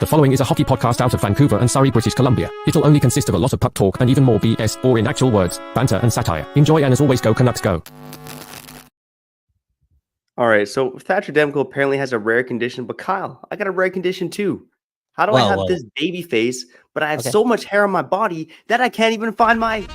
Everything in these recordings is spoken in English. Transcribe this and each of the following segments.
The following is a hockey podcast out of Vancouver and Surrey, British Columbia. It'll only consist of a lot of puck talk and even more BS, or in actual words, banter and satire. Enjoy, and as always, go Canucks go. All right, so Thatcher Demko apparently has a rare condition, but Kyle, I got a rare condition too. How do I have this baby face, but I have so much hair on my body that I can't even find my...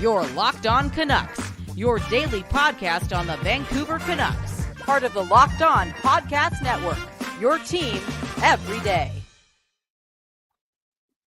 You're Locked On Canucks, your daily podcast on the Vancouver Canucks, part of the Locked On Podcast Network, your team every day.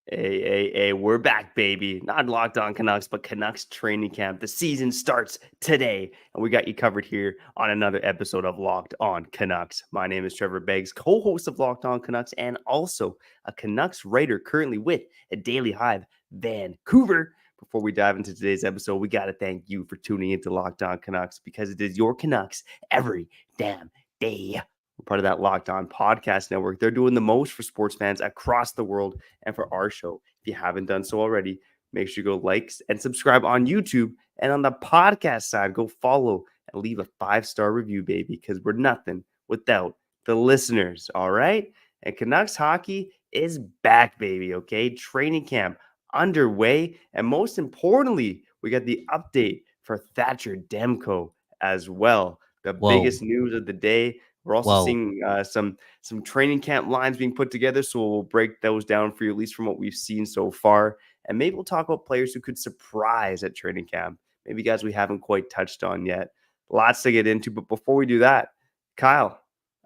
Hey, we're back, baby. Not Locked On Canucks, but Canucks training camp. The season starts today, and we got you covered here on another episode of Locked On Canucks. My name is Trevor Beggs, co-host of Locked On Canucks, and also a Canucks writer currently with a Daily Hive, Vancouver. Before we dive into today's episode, we got to thank you for tuning into Locked On Canucks, because it is your Canucks every damn day. We're part of that Locked On Podcast Network. They're doing the most for sports fans across the world and for our show. If you haven't done so already, make sure you go like and subscribe on YouTube. And on the podcast side, go follow and leave a 5-star review, baby, because we're nothing without the listeners, all right? And Canucks hockey is back, baby, okay? Training camp underway. And most importantly, we got the update for Thatcher Demko as well. The biggest news of the day. We're also seeing some training camp lines being put together, so we'll break those down for you, at least from what we've seen so far. And maybe we'll talk about players who could surprise at training camp. Maybe guys we haven't quite touched on yet. Lots to get into, but before we do that, Kyle,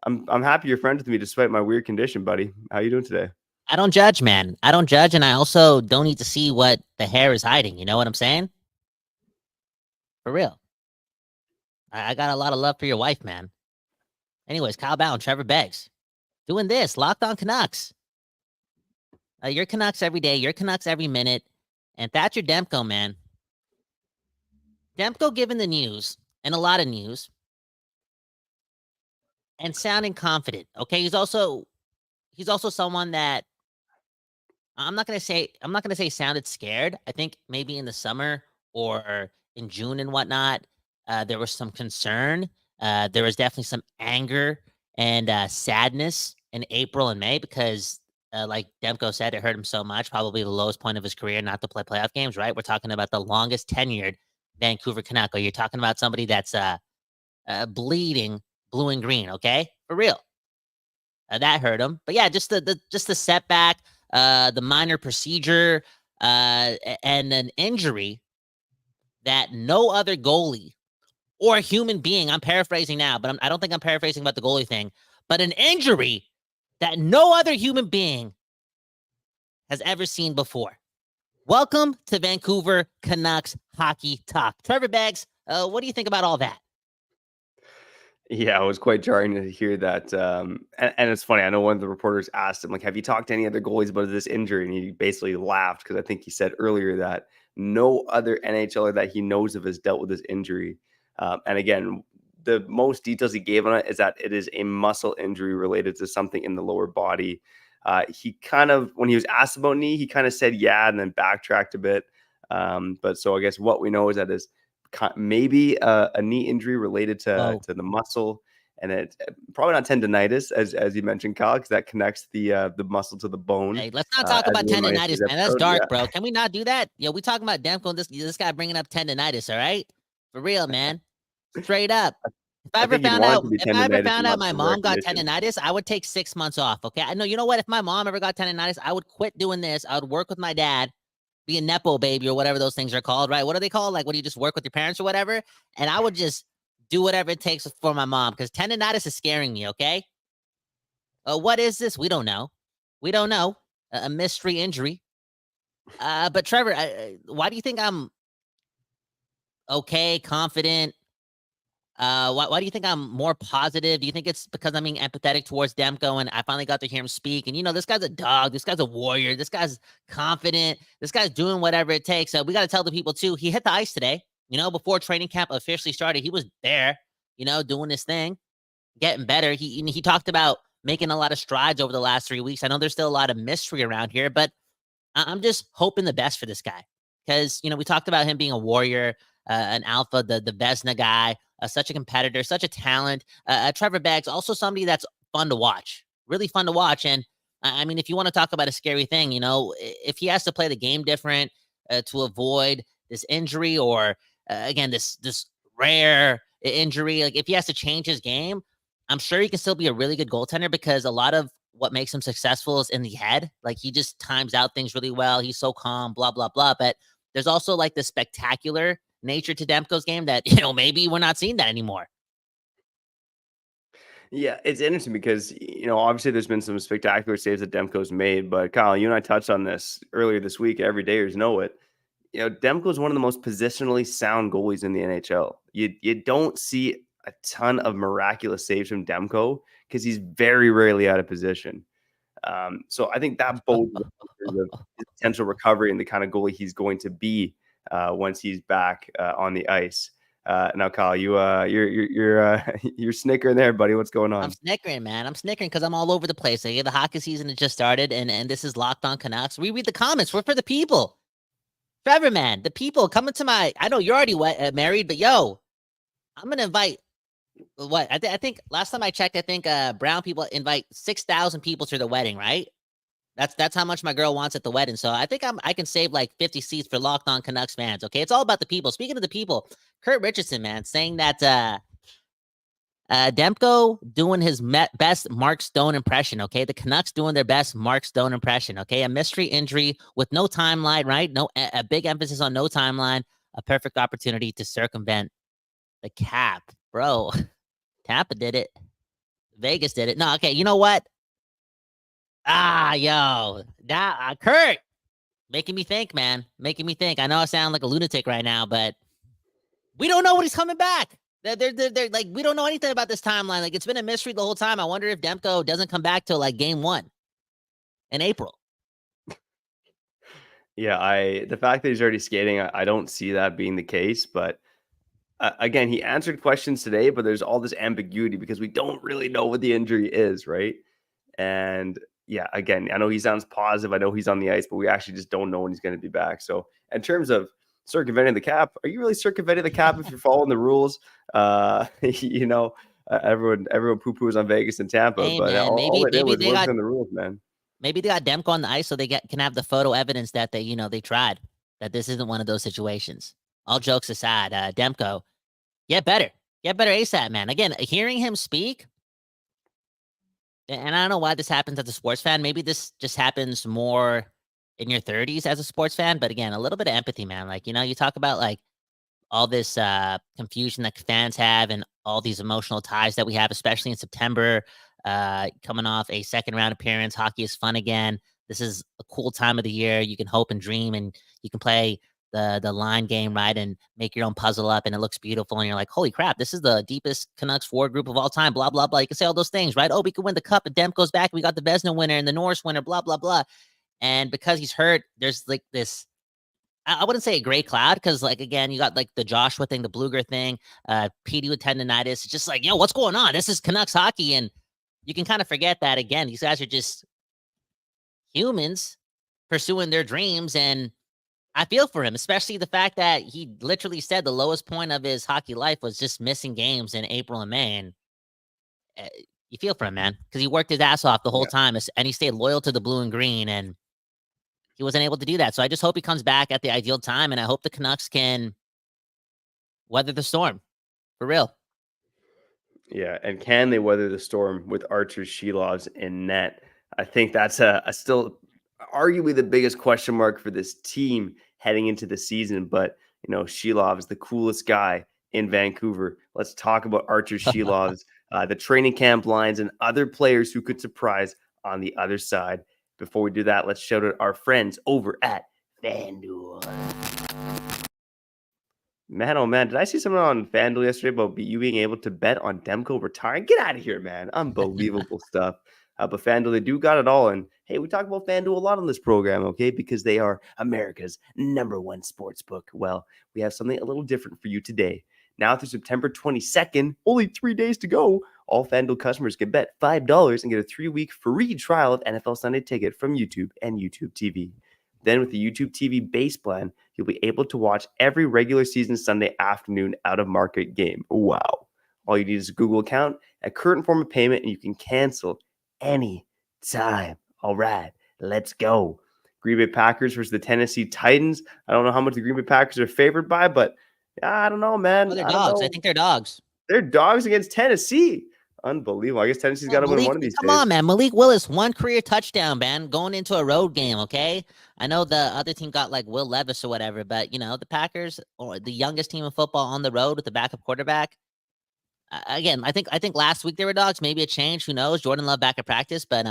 I'm happy you're friends with me despite my weird condition, buddy. How you doing today? I don't judge, man. I don't judge, and I also don't need to see what the hair is hiding. You know what I'm saying? For real. I got a lot of love for your wife, man. Anyways, Kyle Bound, Trevor Beggs, doing this, Locked On Canucks. Your Canucks every day, your Canucks every minute. And Thatcher Demko, man. Demko giving the news, and a lot of news, and sounding confident. Okay, he's also someone that I'm not gonna say sounded scared. I think maybe in the summer or in June and whatnot, there was some concern. There was definitely some anger and sadness in April and May because, like Demko said, it hurt him so much. Probably the lowest point of his career not to play playoff games, right? We're talking about the longest tenured Vancouver Canuck. You're talking about somebody that's bleeding blue and green, okay? For real. That hurt him. But yeah, just the setback, the minor procedure, and an injury that no other goalie or human being, I'm paraphrasing now, but I don't think I'm paraphrasing about the goalie thing, but an injury that no other human being has ever seen before. Welcome to Vancouver Canucks Hockey Talk. Trevor Beggs, what do you think about all that? Yeah, it was quite jarring to hear that. And it's funny. I know one of the reporters asked him, like, have you talked to any other goalies about this injury? And he basically laughed because I think he said earlier that no other NHLer that he knows of has dealt with this injury. And again, the most details he gave on it is that it is a muscle injury related to something in the lower body. He kind of, when he was asked about knee, he kind of said, yeah, and then backtracked a bit. But so I guess what we know is that is maybe a knee injury related to the muscle, and it's probably not tendonitis, as you mentioned, Kyle, because that connects the muscle to the bone. Hey, let's not talk about tendonitis, man. That's dark, bro. Can we not do that? Yeah, we talking about Demko and this guy bringing up tendonitis, all right? For real, man. Straight up. If I ever found out my mom got tendonitis, I would take 6 months off, okay? I know, you know what? If my mom ever got tendonitis, I would quit doing this. I would work with my dad, be a Nepo baby or whatever those things are called, right? What are they called? Like, what do you just work with your parents or whatever? And I would just do whatever it takes for my mom, because tendonitis is scaring me, okay? What is this? We don't know. We don't know. A mystery injury. But Trevor, why do you think I'm okay, confident? Why do you think I'm more positive? Do you think it's because I'm being empathetic towards Demko and I finally got to hear him speak? And, you know, this guy's a dog. This guy's a warrior. This guy's confident. This guy's doing whatever it takes. So we got to tell the people, too, he hit the ice today. You know, before training camp officially started, he was there, you know, doing his thing, getting better. He talked about making a lot of strides over the last 3 weeks. I know there's still a lot of mystery around here, but I'm just hoping the best for this guy. Because, you know, we talked about him being a warrior, an alpha, the Vesna guy, such a competitor, such a talent. Trevor Beggs, also somebody that's fun to watch, really fun to watch. And I mean, if you want to talk about a scary thing, if he has to play the game different to avoid this injury or again, this rare injury, like if he has to change his game, I'm sure he can still be a really good goaltender because a lot of what makes him successful is in the head. Like he just times out things really well. He's so calm, blah, blah, blah. But there's also like the spectacular nature to Demko's game that, maybe we're not seeing that anymore. Yeah, it's interesting because, obviously there's been some spectacular saves that Demko's made, but Kyle, you and I touched on this earlier this week. Every dayers know it. Demko is one of the most positionally sound goalies in the NHL. You don't see a ton of miraculous saves from Demko because he's very rarely out of position. So I think that bodes well for his potential recovery and the kind of goalie he's going to be once he's back on the ice. Now, Kyle, you're snickering there, buddy. What's going on? I'm snickering, man. I'm snickering because I'm all over the place. The hockey season has just started, and this is Locked On Canucks. We read the comments. We're for the people. Trevor, man, the people coming to I know you're already married, but yo, I'm gonna invite. What I think last time I checked, I think brown people invite 6,000 people to the wedding, right? That's how much my girl wants at the wedding. So I think I can save like 50 seats for Locked On Canucks fans. Okay, it's all about the people. Speaking of the people, Kurt Richardson, man, saying that Demko doing his best Mark Stone impression. Okay, the Canucks doing their best Mark Stone impression. Okay, a mystery injury with no timeline, right? No, a big emphasis on no timeline. A perfect opportunity to circumvent the cap, bro. Tampa did it. Vegas did it. No, okay. You know what? Kurt, making me think, man. Making me think. I know I sound like a lunatic right now, but we don't know when he's coming back. They're like, we don't know anything about this timeline. Like, it's been a mystery the whole time. I wonder if Demko doesn't come back till like game 1 in April. Yeah, the fact that he's already skating, I don't see that being the case. But again, he answered questions today, but there's all this ambiguity because we don't really know what the injury is, right? And yeah, again, I know he sounds positive. I know he's on the ice, but we actually just don't know when he's going to be back. So in terms of circumventing the cap, are you really circumventing the cap if you're following the rules? Everyone poo-poos on Vegas and Tampa, hey, but man, all it did was work on the rules, man. Maybe they got Demko on the ice so they can have the photo evidence that they tried, that this isn't one of those situations. All jokes aside, Demko, get better ASAP, man. Again, hearing him speak, and I don't know why this happens as a sports fan. Maybe this just happens more in your 30s as a sports fan. But again, a little bit of empathy, man. Like, you talk about like all this confusion that fans have and all these emotional ties that we have, especially in September, coming off a second round appearance. Hockey is fun again. This is a cool time of the year. You can hope and dream, and you can play the line game, right, and make your own puzzle up, and it looks beautiful, and you're like, holy crap, this is the deepest Canucks forward group of all time, blah, blah, blah. You can say all those things, right? Oh, we could win the cup, and Demko's back, we got the Vezina winner and the Norris winner, blah, blah, blah. And because he's hurt, there's like this, I wouldn't say a gray cloud, because like, again, you got like the Joshua thing, the Bluger thing, PD with tendonitis. It's just like, yo, what's going on? This is Canucks hockey, and you can kind of forget that, again, these guys are just humans pursuing their dreams, and I feel for him, especially the fact that he literally said the lowest point of his hockey life was just missing games in April and May. And you feel for him, man, because he worked his ass off the whole time, and he stayed loyal to the blue and green, and he wasn't able to do that. So I just hope he comes back at the ideal time, and I hope the Canucks can weather the storm for real. Yeah, and can they weather the storm with Arturs, Silovs in net? I think that's a still arguably the biggest question mark for this team heading into the season. But, Silovs, the coolest guy in Vancouver. Let's talk about Arturs Silovs, the training camp lines, and other players who could surprise on the other side. Before we do that, let's shout out our friends over at FanDuel. Man, oh man, did I see something on FanDuel yesterday about you being able to bet on Demko retiring? Get out of here, man. Unbelievable stuff. But FanDuel, they do got it all. And hey, we talk about FanDuel a lot on this program, okay? Because they are America's #1 sportsbook. Well, we have something a little different for you today. Now through September 22nd, only 3 days to go, all FanDuel customers can bet $5 and get a 3-week free trial of NFL Sunday Ticket from YouTube and YouTube TV. Then with the YouTube TV base plan, you'll be able to watch every regular season Sunday afternoon out-of-market game. Wow. All you need is a Google account, a current form of payment, and you can cancel any time. All right, let's go. Green Bay Packers versus the Tennessee Titans. I don't know how much the Green Bay Packers are favored by, but I don't know, man. Oh, they're I don't dogs. know. I think they're dogs. They're dogs against Tennessee. Unbelievable. I guess Tennessee's got to win one of these Come days. on, man. Malik Willis, one career touchdown, man, going into a road game, okay? I know the other team got like Will Levis or whatever, but, the Packers, or the youngest team in football on the road with the backup quarterback. Again, I think last week they were dogs. Maybe it changed. Who knows? Jordan Love back at practice, but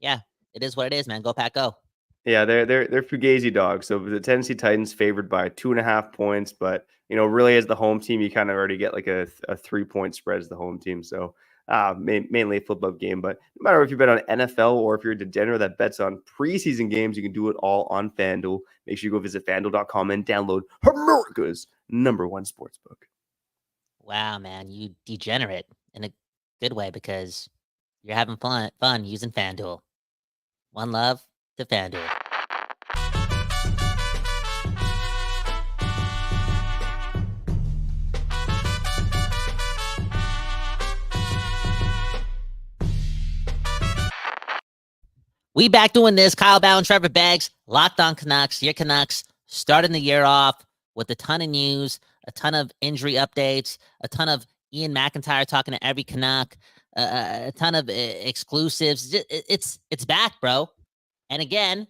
yeah, it is what it is, man. Go Pack, go. Yeah, they're Fugazi dogs. So the Tennessee Titans favored by 2.5 points, but really as the home team, you kind of already get like a 3-point spread as the home team. So mainly a flip-up game. But no matter if you bet on NFL or if you're a degenerate that bets on preseason games, you can do it all on FanDuel. Make sure you go visit FanDuel.com and download America's #1 sportsbook. Wow, man, you degenerate in a good way because you're having fun using FanDuel. One love to FanDuel. We back doing this. Kyle Bow and Trevor Beggs, Locked On Canucks. Your Canucks starting the year off with a ton of news, a ton of injury updates, a ton of Ian McIntyre talking to every Canuck, a ton of exclusives. It's back, bro. And again,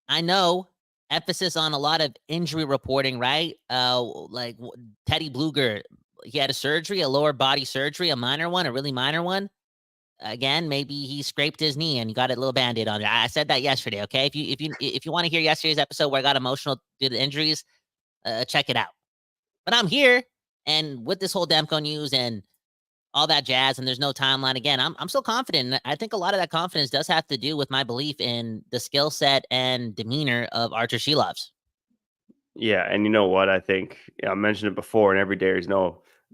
I know emphasis on a lot of injury reporting, right? Like Teddy Bluger, he had a surgery, a lower body surgery, a minor one, a really minor one. Again, maybe he scraped his knee and you got a little Band-Aid on it. I said that yesterday, okay? If you want to hear yesterday's episode where I got emotional due to injuries, check it out. But I'm here, and with this whole Demko news and all that jazz, and there's no timeline. Again, I'm still confident. And I think a lot of that confidence does have to do with my belief in the skill set and demeanor of Arturs Silovs. Yeah, and you know what? I think I mentioned it before, and every day is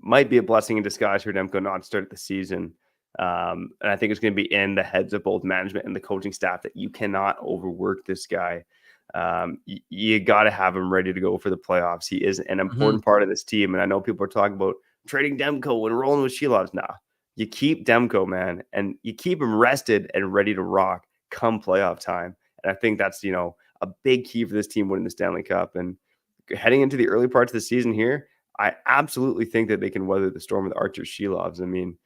might be a blessing in disguise for Demko not to start the season. And I think it's going to be in the heads of both management and the coaching staff that you cannot overwork this guy. You got to have him ready to go for the playoffs. He is an important part of this team. And I know people are talking about trading Demko and rolling with Silovs. Nah, you keep Demko, man, and you keep him rested and ready to rock come playoff time. And I think that's, a big key for this team winning the Stanley Cup. And heading into the early parts of the season here, I absolutely think that they can weather the storm with Arturs Silovs. I mean,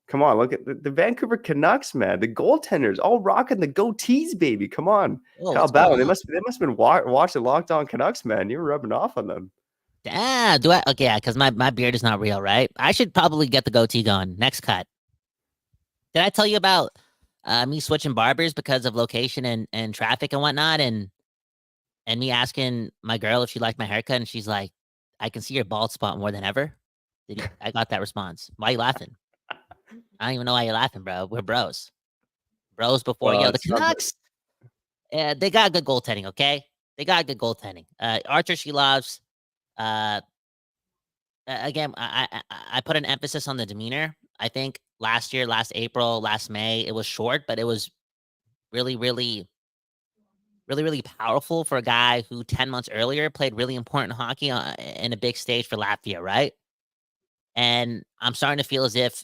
come on, look at the Vancouver Canucks, man. The goaltenders all rocking the goatees, baby. Come on. Kyle Bauer, they must have been watching Locked On Canucks, man. You were rubbing off on them. Yeah, do I? Okay, yeah, because my beard is not real, right? I should probably get the goatee going. Next cut. Did I tell you about me switching barbers because of location and traffic and whatnot? And me asking my girl if she liked my haircut, and she's like, I can see your bald spot more than ever. I got that response. Why are you laughing? I don't even know why you're laughing, bro. We're bros. Bros before, the Canucks, they got good goaltending, okay? They got good goaltending. Arturs Silovs, again, I put an emphasis on the demeanor. I think last year, last April, last May, it was short, but it was really, really, really, really powerful for a guy who 10 months earlier played really important hockey in a big stage for Latvia, right? And I'm starting to feel as if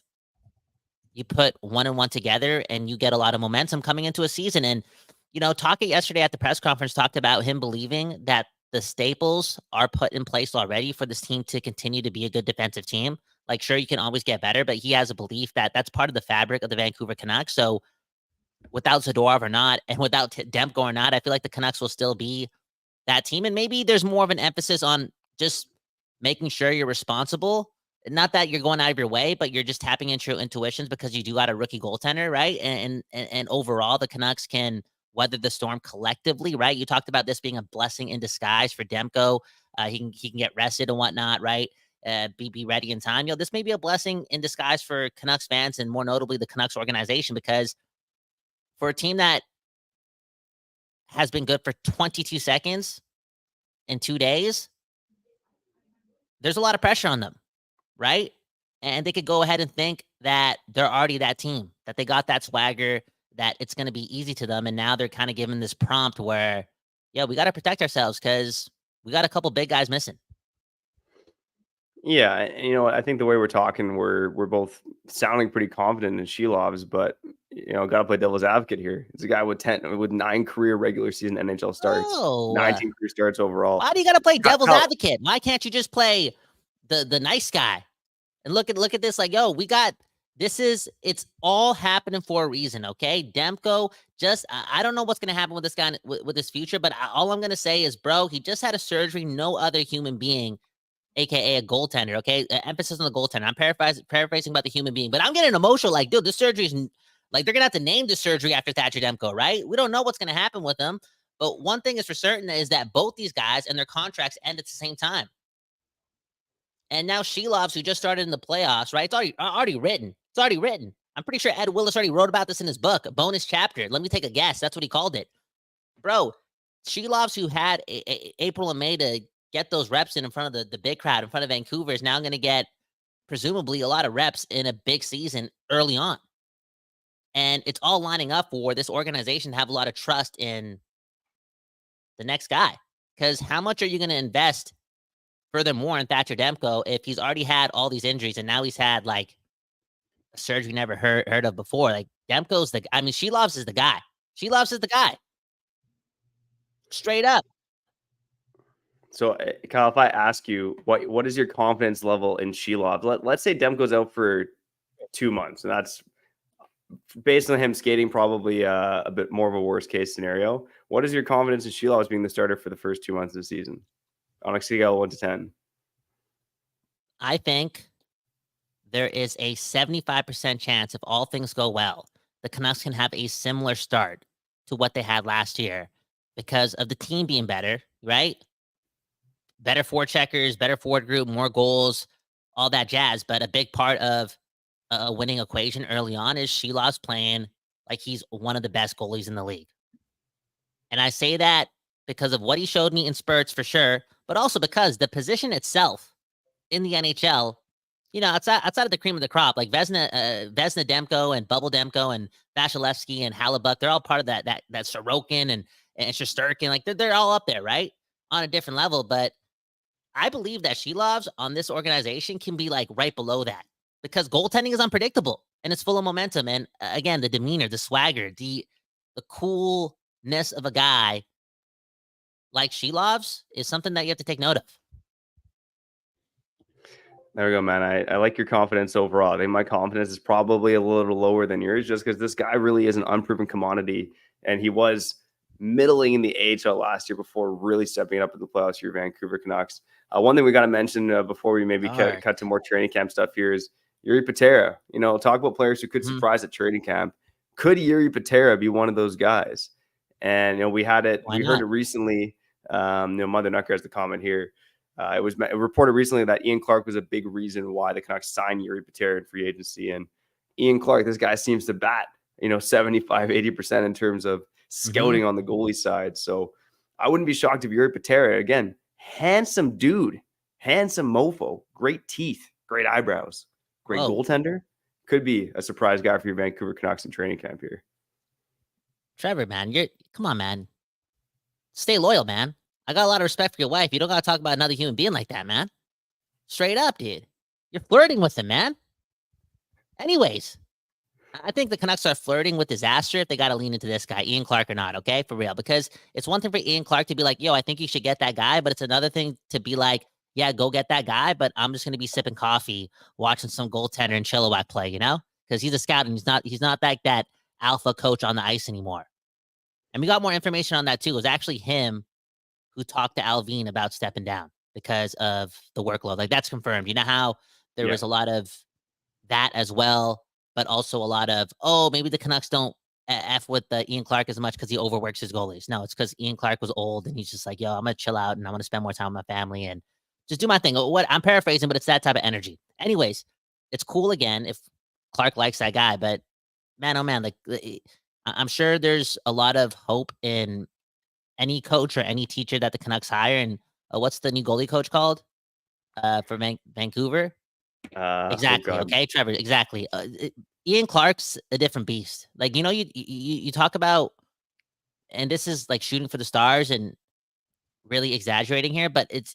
you put one and one together and you get a lot of momentum coming into a season. And, Taka yesterday at the press conference talked about him believing that the staples are put in place already for this team to continue to be a good defensive team. Like, sure, you can always get better, but he has a belief that that's part of the fabric of the Vancouver Canucks. So without Zadorov or not, and without Demko or not, I feel like the Canucks will still be that team. And maybe there's more of an emphasis on just making sure you're responsible. Not that you're going out of your way, but you're just tapping into your intuitions because you do got a rookie goaltender, right? And overall, the Canucks can weather the storm collectively, right? You talked about this being a blessing in disguise for Demko. He can get rested and whatnot, right? Be ready in time. This may be a blessing in disguise for Canucks fans and more notably the Canucks organization, because for a team that has been good for 22 seconds in 2 days, there's a lot of pressure on them. Right? And they could go ahead and think that they're already that team, that they got that swagger, that it's going to be easy to them. And now they're kind of given this prompt where, we got to protect ourselves because we got a couple big guys missing. Yeah, and I think the way we're talking, we're both sounding pretty confident in Silovs, but got to play devil's advocate here. It's a guy with 9 career regular season NHL starts, Oh, 19 career starts overall. why do you got to play devil's How, advocate? Why can't you just play the nice guy? And look at this, like, yo, it's all happening for a reason, okay? Demko, I don't know what's gonna happen with this guy with his future, but all I'm gonna say is, bro, he just had a surgery. No other human being, aka a goaltender, okay? Emphasis on the goaltender. I'm paraphrasing about the human being, but I'm getting emotional. Like, dude, this surgery is like they're gonna have to name the surgery after Thatcher Demko, right? We don't know what's gonna happen with them, but one thing is for certain is that both these guys and their contracts end at the same time. And now Silovs, who just started in the playoffs, right? It's already written. It's already written. I'm pretty sure Ed Willis already wrote about this in his book, a bonus chapter. Let me take a guess. That's what he called it. Bro, Silovs, who had April and May to get those reps in front of the big crowd, in front of Vancouver, is now going to get presumably a lot of reps in a big season early on. And it's all lining up for this organization to have a lot of trust in the next guy. Because how much are you going to invest furthermore in Thatcher Demko if he's already had all these injuries and now he's had like a surgery never heard of before? Like Demko's Silovs is the guy. Silovs is the guy. Straight up. So, Kyle, if I ask you, what is your confidence level in Silovs? Let's say Demko's out for 2 months, and that's based on him skating probably a bit more of a worst case scenario. What is your confidence in Silovs being the starter for the first 2 months of the season on a scale of 1 to 10? I think there is a 75% chance, if all things go well, the Canucks can have a similar start to what they had last year because of the team being better, right? Better forecheckers, better forward group, more goals, all that jazz. But a big part of a winning equation early on is Silovs playing like he's one of the best goalies in the league. And I say that because of what he showed me in spurts for sure, but also because the position itself in the NHL, outside of the cream of the crop, like Vesna Demko and Bubble Demko and Vasilevsky and Halibut, they're all part of that Sorokin and Shesterkin. Like they're all up there, right? On a different level. But I believe that Silovs on this organization can be like right below that because goaltending is unpredictable and it's full of momentum. And again, the demeanor, the swagger, the coolness of a guy like Silovs is something that you have to take note of. There we go, man. I like your confidence overall. I think my confidence is probably a little lower than yours just because this guy really is an unproven commodity. And he was middling in the AHL last year before really stepping up in the playoffs for your Vancouver Canucks. One thing we got to mention before we maybe cut to more training camp stuff here is Jiri Patera. Talk about players who could surprise at training camp. Could Jiri Patera be one of those guys? And, we had it. Why we not? heard it recently. Mother Nucker has the comment here. It was reported recently that Ian Clark was a big reason why the Canucks signed Jiri Patera in free agency. And Ian Clark, this guy seems to bat, 75, 80% in terms of scouting on the goalie side. So I wouldn't be shocked if Jiri Patera, again, handsome dude, handsome mofo, great teeth, great eyebrows, great goaltender, could be a surprise guy for your Vancouver Canucks in training camp here. Trevor, man, come on, man. Stay loyal, man. I got a lot of respect for your wife. You don't got to talk about another human being like that, man. Straight up, dude. You're flirting with him, man. Anyways, I think the Canucks are flirting with disaster if they got to lean into this guy, Ian Clark or not, okay? For real. Because it's one thing for Ian Clark to be like, yo, I think you should get that guy. But it's another thing to be like, yeah, go get that guy. But I'm just going to be sipping coffee, watching some goaltender and Chilliwack play, Because he's a scout and he's not like that alpha coach on the ice anymore. And we got more information on that too. It was actually him who talked to Alvin about stepping down because of the workload. Like that's confirmed. You know how there was a lot of that as well, but also a lot of, maybe the Canucks don't F with Ian Clark as much because he overworks his goalies. No, it's because Ian Clark was old and he's just like, yo, I'm going to chill out and I want to spend more time with my family and just do my thing. What I'm paraphrasing, but it's that type of energy. Anyways, it's cool again if Clark likes that guy, but man, oh man, like I'm sure there's a lot of hope in any coach or any teacher that the Canucks hire. And what's the new goalie coach called for Vancouver? Exactly. Okay, Trevor. Exactly. Ian Clark's a different beast. Like, you talk about, and this is like shooting for the stars and really exaggerating here, but it's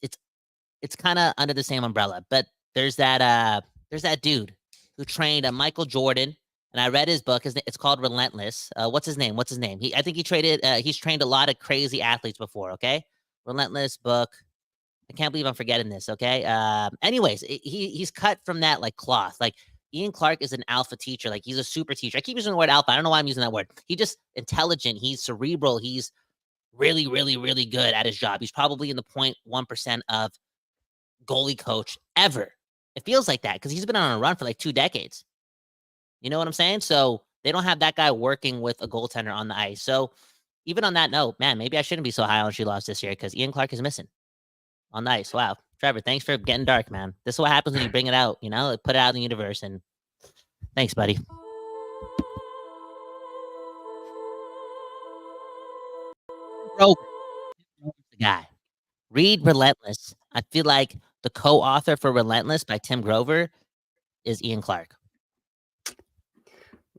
kind of under the same umbrella. But there's that dude who trained Michael Jordan, and I read his book. It's called Relentless. What's his name? I think he's trained a lot of crazy athletes before. Okay, Relentless book. I can't believe I'm forgetting this. Okay. Anyways, he's cut from that like cloth. Like Ian Clark is an alpha teacher. Like he's a super teacher. I keep using the word alpha. I don't know why I'm using that word. He's just intelligent. He's cerebral. He's really, really, really good at his job. He's probably in the 0.1% of goalie coach ever. It feels like that because he's been on a run for like 2 decades. You know what I'm saying? So they don't have that guy working with a goaltender on the ice. So even on that note, man, maybe I shouldn't be so high on Silovs this year because Ian Clark is missing on the ice. Wow. Trevor, thanks for getting dark, man. This is what happens when you bring it out, like put it out in the universe. And thanks, buddy. Bro, the guy. Read Relentless. I feel like the co-author for Relentless by Tim Grover is Ian Clark.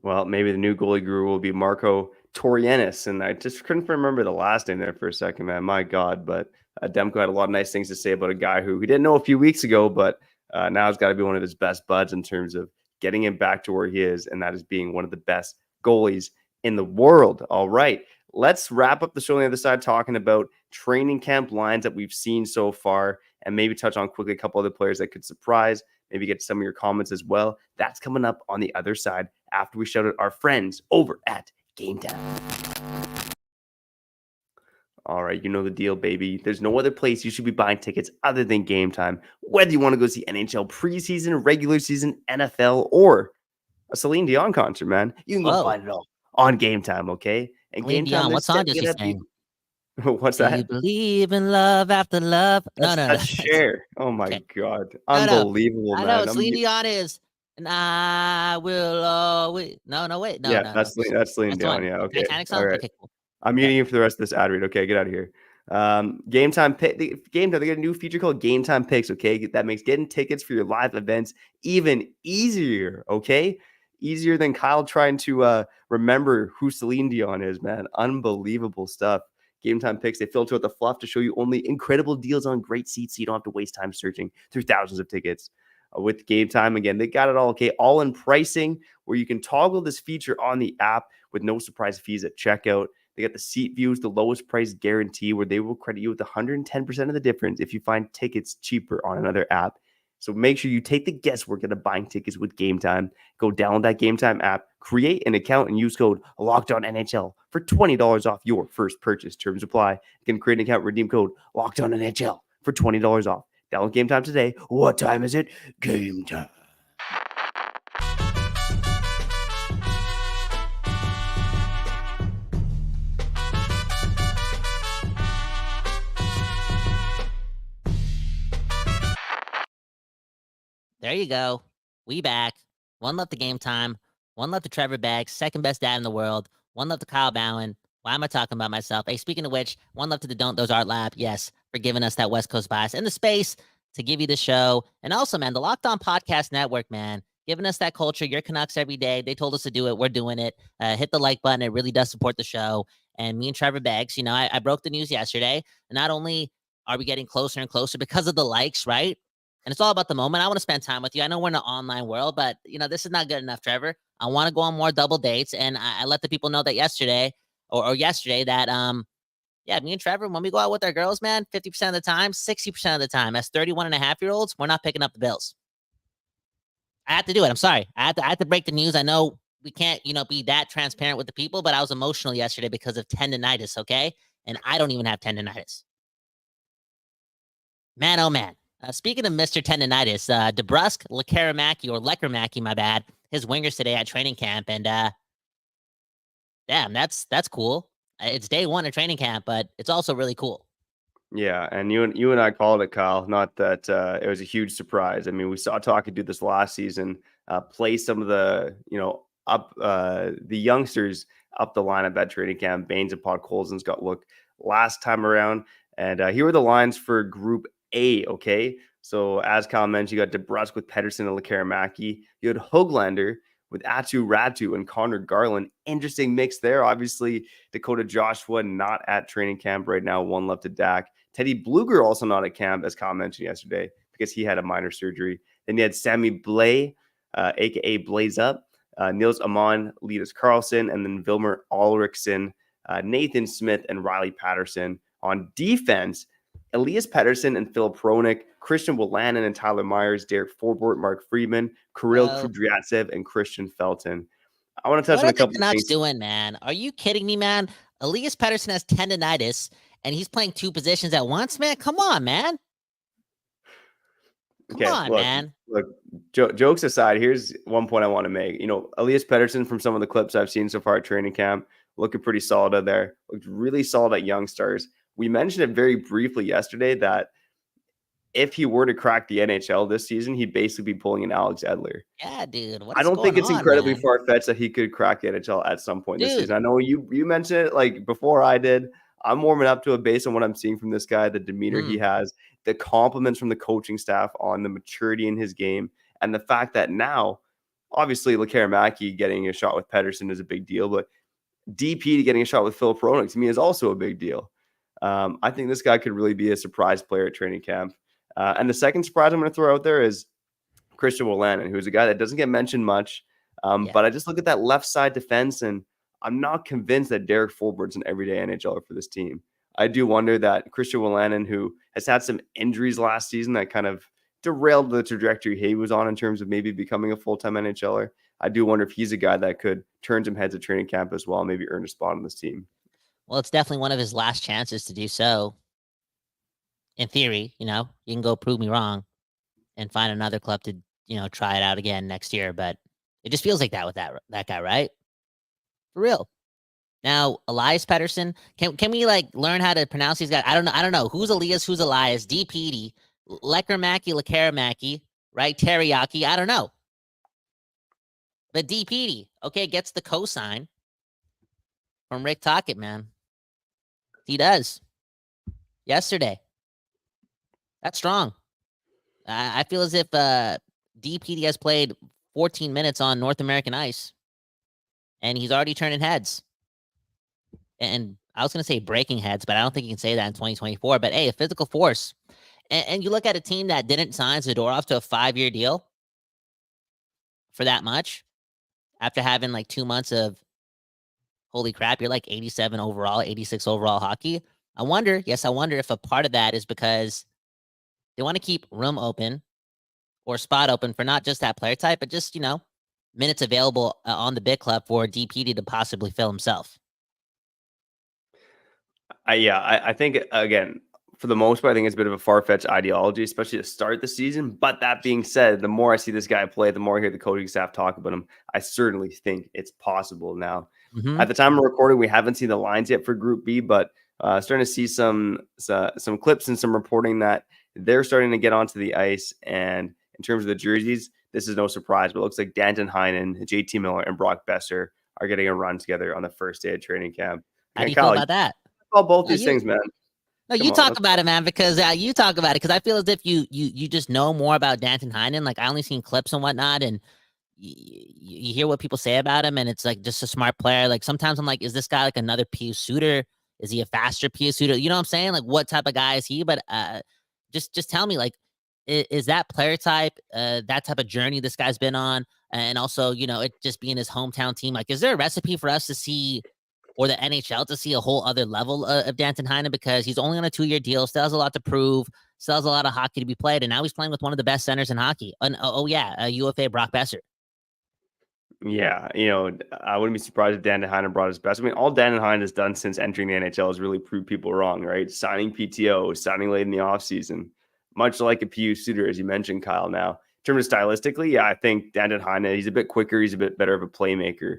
Well, maybe the new goalie guru will be Marco Torianis, and I just couldn't remember the last name there for a second, man. My God, but Demko had a lot of nice things to say about a guy who we didn't know a few weeks ago, but now has got to be one of his best buds in terms of getting him back to where he is, and that is being one of the best goalies in the world. All right, let's wrap up the show on the other side talking about training camp lines that we've seen so far, and maybe touch on quickly a couple other players that could surprise, maybe get some of your comments as well. That's coming up on the other side after we shout out our friends over at Game Time. All right, you know the deal, baby. There's no other place you should be buying tickets other than Game Time. Whether you want to go see NHL preseason, regular season, NFL, or a Celine Dion concert, man, you can go find it all on Game Time, okay? And Celine Game Time, Dion, what song does she sing? What's Do that? you believe in love after love? That's Cher. Oh my God, unbelievable, man. I know Celine Dion is. And I will always. Wait. That's Celine Dion. Yeah, okay. All right. Okay, cool. I'm muting you for the rest of this ad read. Okay, get out of here. Game Time. They got a new feature called Game Time Picks. Okay, that makes getting tickets for your live events even easier. Okay, easier than Kyle trying to remember who Celine Dion is. Man, unbelievable stuff. Game Time Picks. They filter out the fluff to show you only incredible deals on great seats, so you don't have to waste time searching through thousands of tickets. With Game Time, again, they got it all, okay? All in pricing, where you can toggle this feature on the app with no surprise fees at checkout. They got the seat views, the lowest price guarantee, where they will credit you with 110% of the difference if you find tickets cheaper on another app. So make sure you take the guesswork out of buying tickets with Game Time. Go download that Game Time app, create an account, and use code LOCKEDONNHL for $20 off your first purchase. Terms apply. You can create an account, redeem code LOCKEDONNHL for $20 off. Download Game Time today. What time is it? Game time. There you go. We back. One left to Game Time. One left to Trevor Beggs, second best dad in the world. One left to Kyle Bowen. Why am I talking about myself? Hey, speaking of which, one left to the Don't Those Art Lab. Yes, for giving us that West Coast bias and the space to give you the show. And also, man, the Locked On Podcast Network, man, giving us that culture. Your Canucks every day. They told us to do it. We're doing it. Hit the like button. It really does support the show. And me and Trevor Beggs, I broke the news yesterday. And not only are we getting closer and closer because of the likes, right? And it's all about the moment. I want to spend time with you. I know we're in an online world, but, this is not good enough, Trevor. I want to go on more double dates. And I let the people know that yesterday that, me and Trevor, when we go out with our girls, man, 50% of the time, 60% of the time, as 31-and-a-half-year-olds, we're not picking up the bills. I have to do it. I'm sorry. I have to break the news. I know we can't, be that transparent with the people, but I was emotional yesterday because of tendonitis, okay? And I don't even have tendonitis. Man, oh, man. Speaking of Mr. Tendonitis, DeBrusk Lekeramaki, my bad, his wingers today at training camp. And, damn, that's cool. It's day one of training camp, but it's also really cool. Yeah, and you and I called it, Kyle. Not that it was a huge surprise. I mean, we saw Talkie do this last season, play some of the, the youngsters up the lineup at training camp. Baines and Podkolzin's got look last time around. And here are the lines for Group A, okay? So as Kyle mentioned, you got DeBrusk with Pettersson and Lekeramaki. You had Höglander with Atu Ratu and Connor Garland. Interesting mix there. Obviously, Dakota Joshua not at training camp right now. One left to Dak. Teddy Bluger also not at camp, as Kyle mentioned yesterday, because he had a minor surgery. Then you had Sammy Blay, aka Blaze Up, Nils Amon, Linus Carlson, and then Vilmer Ulrichsen, Nathan Smith, and Riley Patterson. On defense, Elias Pettersson and Phil Pronik, Christian Wolanin and Tyler Myers, Derek Forbort, Mark Friedman, Kirill Kudryavtsev, and Christian Felton. I want to touch on a couple of things. What doing, man? Are you kidding me, man? Elias Pettersson has tendonitis, and he's playing 2 positions at once, man. Come on, man. Come on, man. Look, jokes aside, here's one point I want to make. Elias Pettersson, from some of the clips I've seen so far at training camp, looking pretty solid out there. Looked really solid at Young Stars. We mentioned it very briefly yesterday that if he were to crack the NHL this season, he'd basically be pulling an Alex Edler. Yeah, dude. I don't think it's incredibly far-fetched that he could crack the NHL at some point this season. I know you mentioned it like before I did. I'm warming up to it based on what I'm seeing from this guy, the demeanor he has, the compliments from the coaching staff on the maturity in his game, and the fact that now, obviously, Lekaramaki getting a shot with Pettersson is a big deal, but DP getting a shot with Phil Pronik to me is also a big deal. I think this guy could really be a surprise player at training camp. And the second surprise I'm going to throw out there is Christian Wolanin, who's a guy that doesn't get mentioned much. But I just look at that left side defense, and I'm not convinced that Derek Forbort's an everyday NHLer for this team. I do wonder that Christian Wolanin, who has had some injuries last season that kind of derailed the trajectory he was on in terms of maybe becoming a full-time NHLer, I do wonder if he's a guy that could turn some heads at training camp as well, maybe earn a spot on this team. Well, it's definitely one of his last chances to do so. In theory, you can go prove me wrong and find another club to, try it out again next year. But it just feels like that with that guy, right? For real. Now, Elias Pettersson, can we learn how to pronounce these guys? I don't know. Who's Elias? Who's Elias? DPD, Lekaramaki, right? Teriyaki. I don't know. But DPD, okay, gets the cosign from Rick Tocchet, man. He does. Yesterday. That's strong. I feel as if DPD has played 14 minutes on North American ice, and he's already turning heads. And I was going to say breaking heads, but I don't think you can say that in 2024. But, hey, a physical force. And you look at a team that didn't sign Zadorov to a 5-year deal for that much after having 2 months of, holy crap, you're 87 overall, 86 overall hockey. I wonder if a part of that is because they want to keep room open or spot open for not just that player type, but just, minutes available on the big club for DPD to possibly fill himself. I think, again, for the most part, I think it's a bit of a far-fetched ideology, especially to start the season. But that being said, the more I see this guy play, the more I hear the coaching staff talk about him, I certainly think it's possible now. At the time of recording, we haven't seen the lines yet for Group B, but starting to see some clips and some reporting that they're starting to get onto the ice. And in terms of the jerseys, this is no surprise, but it looks like Danton Heinen, JT Miller, and Brock Besser are getting a run together on the first day of training camp. How do you feel about that? All both these things, man. No, you talk about it, man, because you talk about it because I feel as if you just know more about Danton Heinen. I only seen clips and whatnot, and you hear what people say about him, and it's just a smart player. Sometimes I'm is this guy another Pius Suter? Is he a faster Pius Suter? You know what I'm saying? What type of guy is he? But just tell me, is that player type, that type of journey this guy's been on, and also, it just being his hometown team. Is there a recipe for us to see, or the NHL to see a whole other level of Danton Heinen, because he's only on a 2-year deal, still has a lot to prove, still has a lot of hockey to be played, and now he's playing with one of the best centers in hockey. And UFA Brock Besser. Yeah, I wouldn't be surprised if Danton Heinen brought his best. I mean, all Danton Heinen has done since entering the NHL is really prove people wrong, right? Signing PTO, signing late in the offseason, much like a Pius Suter, as you mentioned, Kyle. Now, in terms of stylistically, yeah, I think Danton Heinen, he's a bit quicker, he's a bit better of a playmaker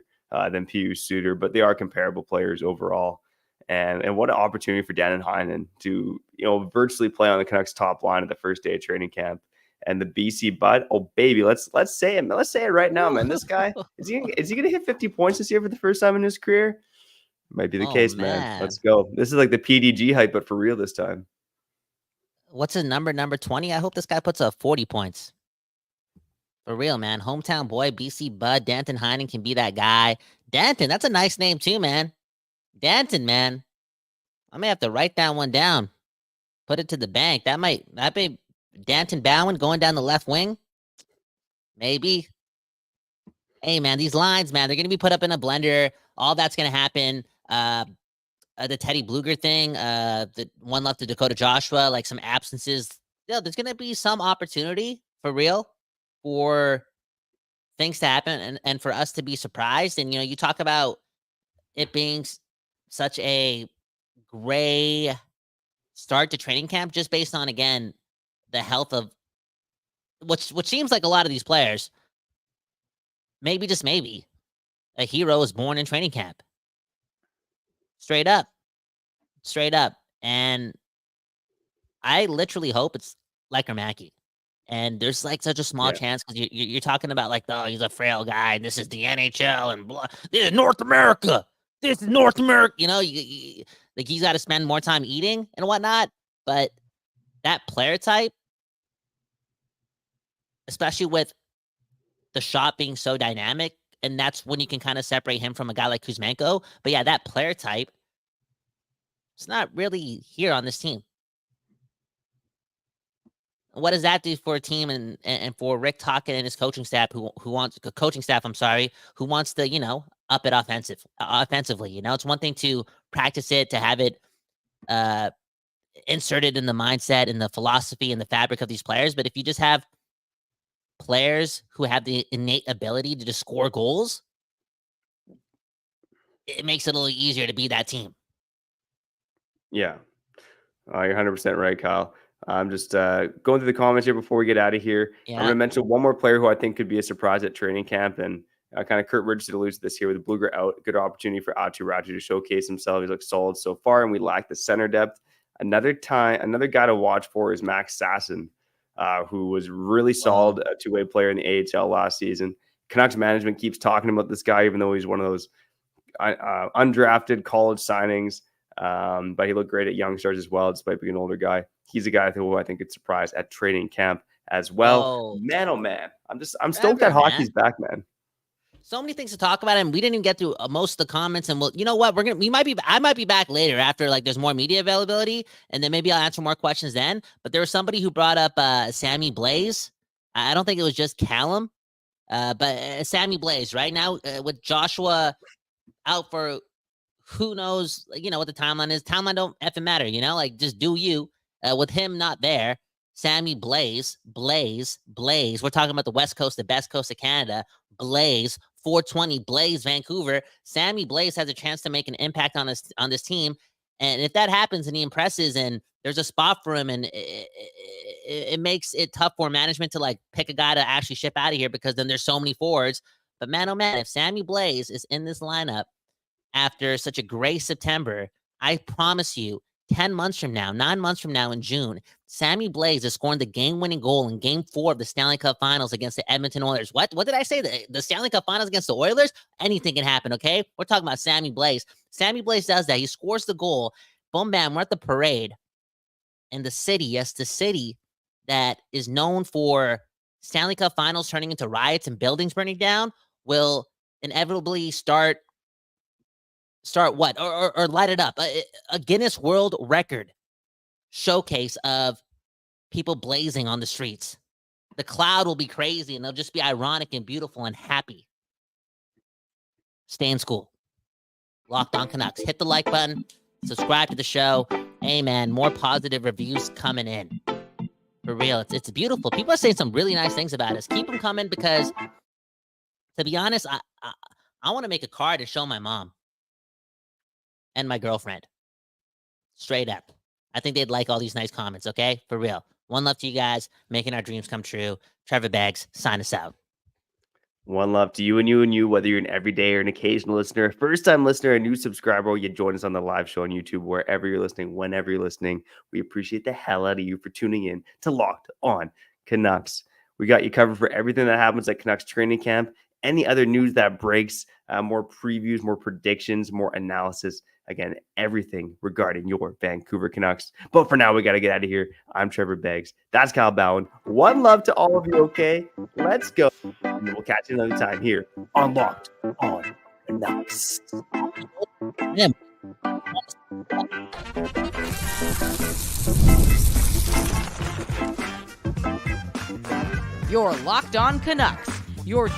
than Pius Suter, but they are comparable players overall. And what an opportunity for Danton Heinen to, virtually play on the Canucks top line at the first day of training camp. And the BC Bud, oh baby, let's say it. Let's say it right now, man. This guy is he gonna hit 50 points this year for the first time in his career? Might be the case, man. Let's go. This is like the PDG hype, but for real this time. What's his number 20? I hope this guy puts up 40 points. For real, man. Hometown boy, BC Bud, Danton Heinen can be that guy. Danton, that's a nice name too, man. Danton, man. I may have to write that one down. Put it to the bank. That be Danton Bowen going down the left wing. Maybe. Hey, man, these lines, man, they're going to be put up in a blender. All that's going to happen. The Teddy Bluger thing, the one left to Dakota Joshua, like some absences. Yeah, there's going to be some opportunity for real for things to happen and for us to be surprised. And, you talk about it being such a gray start to training camp just based on, again, the health of which seems like a lot of these players. Maybe, just maybe, a hero was born in training camp. Straight up. And I literally hope it's Lecker-Mackey. And there's like such a small chance because you're talking about like, oh, he's a frail guy. And this is the NHL and blah. This is North America. Like he's got to spend more time eating and whatnot. But that player type, especially with the shot being so dynamic, and that's when you can kind of separate him from a guy like Kuzmenko. But yeah, that player type, it's not really here on this team. What does that do for a team and for Rick Tocchet and his coaching staff who wants to, up it offensively. It's one thing to practice it, to have it inserted in the mindset and the philosophy and the fabric of these players. But if you just have players who have the innate ability to just score goals, it makes it a little easier to be that team. Yeah, you're 100% right, Kyle. I'm just going through the comments here before we get out of here. Yeah. I'm going to mention one more player who I think could be a surprise at training camp, and kind of Kurt Richardson alludes to this here with Bluger out. Good opportunity for Arturs to showcase himself. He's looked solid so far, and we lack the center depth. Another guy to watch for is Max Sasson, who was really solid, a two-way player in the AHL last season. Canucks management keeps talking about this guy, even though he's one of those undrafted college signings. But he looked great at Young Stars as well, despite being an older guy. He's a guy who I think could surprise at training camp as well. Oh Man. I'm stoked that hockey's back, man. So many things to talk about, and we didn't even get through most of the comments. And you know what? I might be back later after like there's more media availability, and then maybe I'll answer more questions then. But there was somebody who brought up Sammy Blaze. I don't think it was just Callum, but Sammy Blaze right now with Joshua out for who knows, what the timeline is. Timeline don't effing matter, like just do you. With him not there, Sammy Blaze. We're talking about the West Coast, the best coast of Canada. Blaze 420, Blaze Vancouver. Sammy Blaze has a chance to make an impact on this team, and if that happens and he impresses, and there's a spot for him, and it makes it tough for management to like pick a guy to actually ship out of here because then there's so many forwards. But man, oh man, if Sammy Blaze is in this lineup after such a gray September, I promise you, 9 months from now in June, Sammy Blaze is scoring the game-winning goal in Game 4 of the Stanley Cup Finals against the Edmonton Oilers. What did I say? The Stanley Cup Finals against the Oilers? Anything can happen, okay? We're talking about Sammy Blaze. Sammy Blaze does that. He scores the goal. Boom, bam, we're at the parade. And the city that is known for Stanley Cup Finals turning into riots and buildings burning down will inevitably start what? Or light it up. A Guinness World Record showcase of people blazing on the streets. The cloud will be crazy, and they'll just be ironic and beautiful and happy. Stay in school. Locked On Canucks. Hit the like button. Subscribe to the show. Hey, man, more positive reviews coming in. For real. It's beautiful. People are saying some really nice things about us. Keep them coming because, to be honest, I want to make a card and show my mom and my girlfriend. Straight up. I think they'd like all these nice comments, okay? For real. One love to you guys, making our dreams come true. Trevor Beggs, sign us out. One love to you and you and you, whether you're an everyday or an occasional listener, first-time listener, a new subscriber, or you join us on the live show on YouTube, wherever you're listening, whenever you're listening. We appreciate the hell out of you for tuning in to Locked On Canucks. We got you covered for everything that happens at Canucks training camp, any other news that breaks, more previews, more predictions, more analysis. Again, everything regarding your Vancouver Canucks. But for now, we got to get out of here. I'm Trevor Beggs. That's Kyle Bowen. One love to all of you, okay? Let's go. And we'll catch you another time here on Locked On Canucks. Yeah. Your Locked On Canucks, your